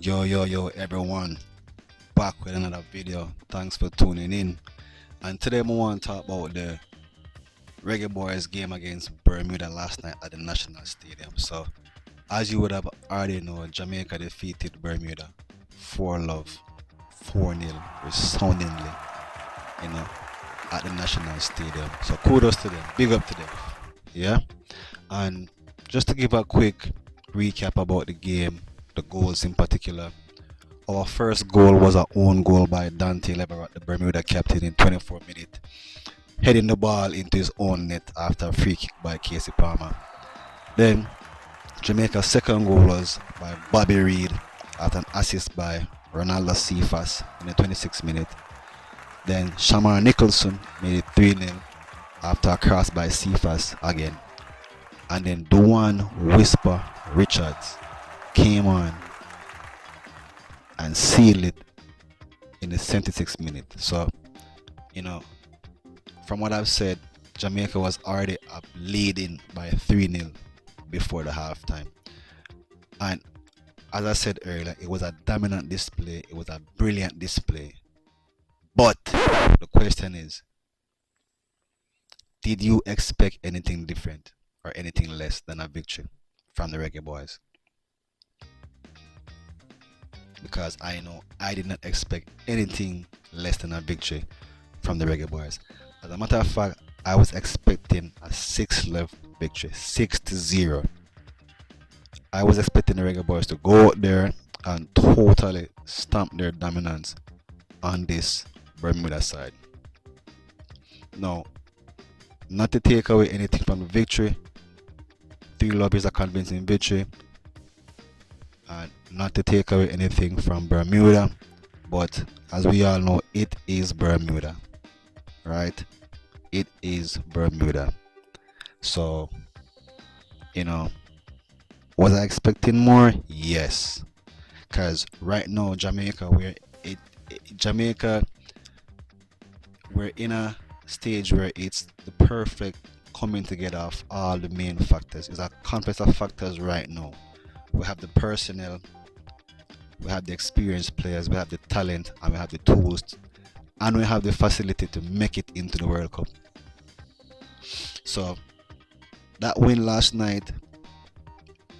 Yo everyone, back with another video. Thanks for tuning in. And today I want to talk about the Reggae Boys game against Bermuda last night at the National Stadium. So as you would have already known, Jamaica defeated Bermuda 4-love, 4-0 resoundingly, you know, at the National Stadium. So kudos to them, big up to them. Yeah. And just to give a quick recap about the game, the goals in particular. Our first goal was our own goal by Dante Leverett, the Bermuda captain, in 24 minutes, heading the ball into his own net after a free kick by Casey Palmer. Then Jamaica's second goal was by Bobby Reed after an assist by Ronaldo Cephas in the 26th minute. Then Shamar Nicholson made it 3-0 after a cross by Cephas again. And then Duane Whisper Richards came on and sealed it in the 76th minute. So, from what I've said, Jamaica was already up leading by 3-0 before the halftime. And as I said earlier, it was a dominant display, it was a brilliant display. But the question is, did you expect anything different or anything less than a victory from the Reggae Boys? Because I know I did not expect anything less than a victory from the Reggae Boys. As a matter of fact, I was expecting a 6-love victory, 6-0. I was expecting the Reggae Boys to go out there and totally stamp their dominance on this Bermuda side. Now, not to take away anything from the victory, 3-love is a convincing victory. And not to take away anything from Bermuda, but as we all know, it is Bermuda, right? It is Bermuda. So, was I expecting more? Yes, because right now Jamaica, we're in a stage where it's the perfect coming together of all the main factors. It's a complex of factors right now. We have the personnel, we have the experienced players, we have the talent, and we have the tools, and we have the facility to make it into the World Cup. So that win last night,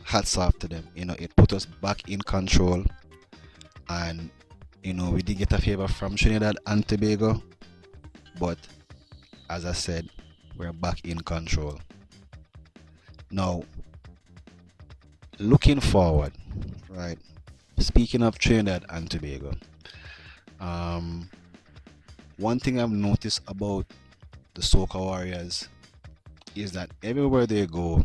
hats off to them. It put us back in control, and we did get a favor from Trinidad and Tobago, but as I said, we're back in control. Now, looking forward, right? Speaking of Trinidad and Tobago, one thing I've noticed about the Soca Warriors is that everywhere they go,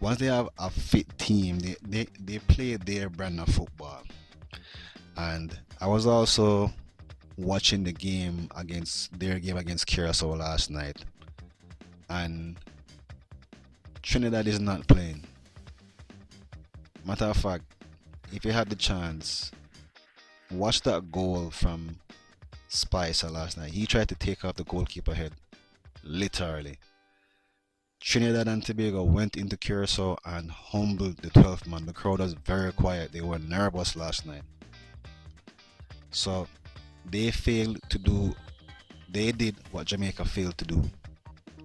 once they have a fit team, they play their brand of football. And I was also watching their game against Curacao last night, and Trinidad is not playing. Matter of fact, if you had the chance, watch that goal from Spicer last night. He tried to take off the goalkeeper head, literally. Trinidad and Tobago went into Curacao and humbled the 12th man. The crowd was very quiet. They were nervous last night. So they did what Jamaica failed to do,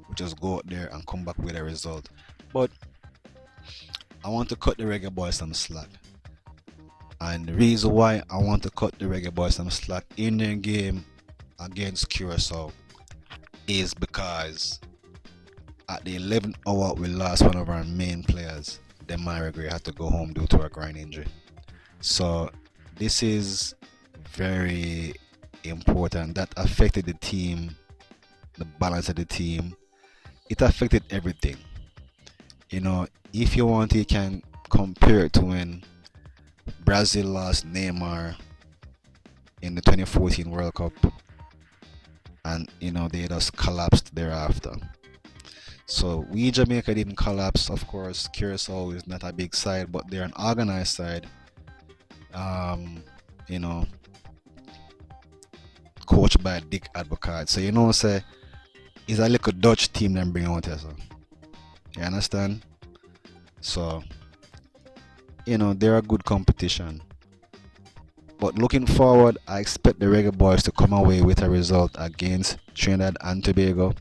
which is go out there and come back with a result. But I want to cut the Reggae Boys some slack. And the reason why I want to cut the Reggae Boys some slack in their game against Curacao is because at the 11th hour we lost one of our main players. Demare Gray had to go home due to a groin injury. So this is very important. That affected the team, the balance of the team. It affected everything. If you want, you can compare it to when Brazil lost Neymar in the 2014 World Cup, and they just collapsed thereafter. So we Jamaica didn't collapse. Of course, Curacao is not a big side, but they're an organized side. Coached by Dick Advocaat. So say it's a little Dutch team them bring out here. So you understand? So they're a good competition. But looking forward, I expect the Reggae Boyz to come away with a result against Trinidad and Tobago.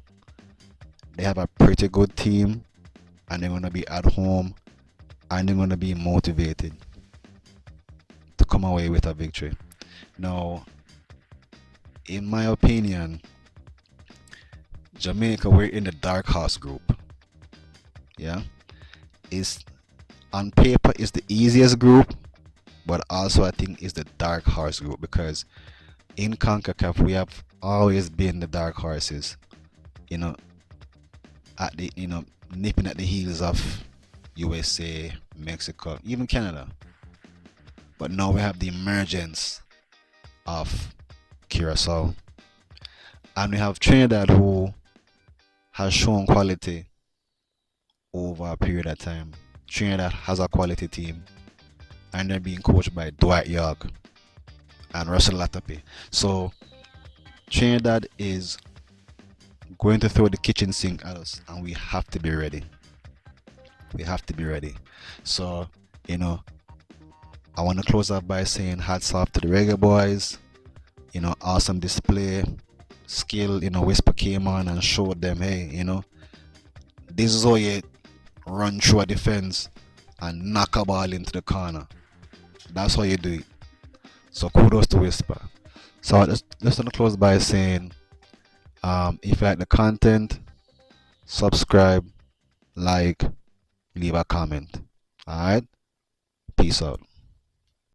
They have a pretty good team, and they're going to be at home, and they're going to be motivated to come away with a victory. Now, in my opinion, Jamaica, we're in the dark horse group. Yeah, it's on paper is the easiest group, but also I think it's the dark horse group because in CONCACAF we have always been the dark horses. You know, at the nipping at the heels of USA, Mexico, even Canada. But now we have the emergence of Curacao, and we have Trinidad who has shown quality over a period of time. Trinidad has a quality team, and they're being coached by Dwight York and Russell Latape. So Trinidad is going to throw the kitchen sink at us, and we have to be ready. We have to be ready. So, I want to close up by saying hats off to the Reggae Boyz. Awesome display, skill. Whisper came on and showed them, hey, this is how you run through a defense and knock a ball into the corner. That's how you do it. So kudos to Whisper. So I just want to close by saying, if you like the content, subscribe, like, leave a comment. Alright? Peace out.